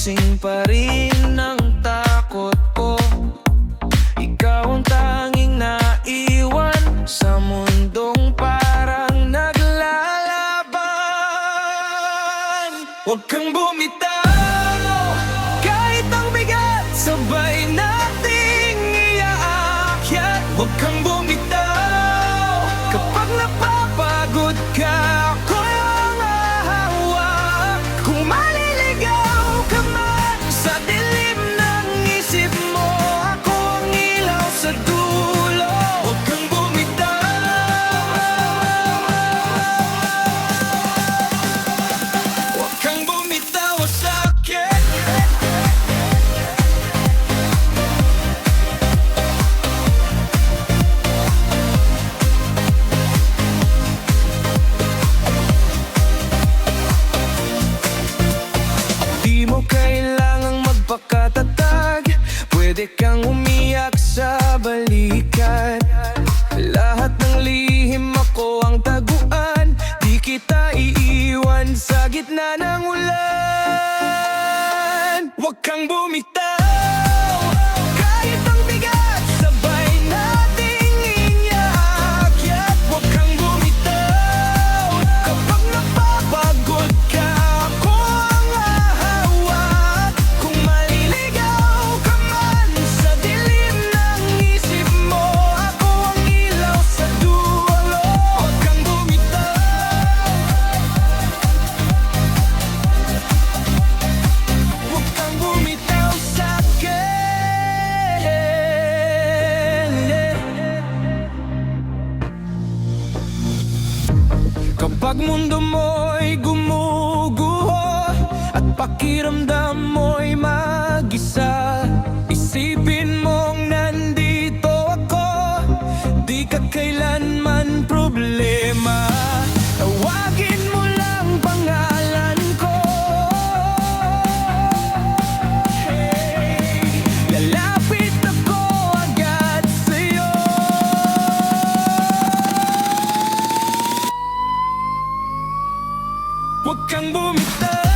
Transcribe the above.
gising pa rin ang takot ko. Ikaw ang tanging naiwan sa mundong parang naglalaban. Huwag kang bumitaw, kahit ang bigat sabay nating iaakyat. Huwag kang bumitaw, kapag napapagod ka ako ang hahawak. Kung maliligaw ka man sa dilim ng isip mo, ako ang ilaw sa dulo. Huwag kang bumitaw, huwag kang bumitaw sa akin. Di mo kailangang magpakatatag, pwede kang umiyak sa balikat. Lahat ng lihim ako ang taguan, di kita iiwan sa gitna ng ulan. Huwag kang bumitaw, kahit ang bigat sabay nating iaakyat. Huwag kang bumitaw, kapag napapagod ka ako ang hahawak. Kung maliligaw ka man sa dilim ng isip mo, ako ang ilaw sa dulo. Huwag kang bumitaw, huwag kang bumitaw sa akin. Kapag mundo mo'y gumuguho at pakiramdam mo'y mag-isa, isipin mong nandito ako, di ka kailanman problema. Tawagin mo lang pangalan ko, hey, lalapit ako agad sa'yo. Huwag kang bumitaw,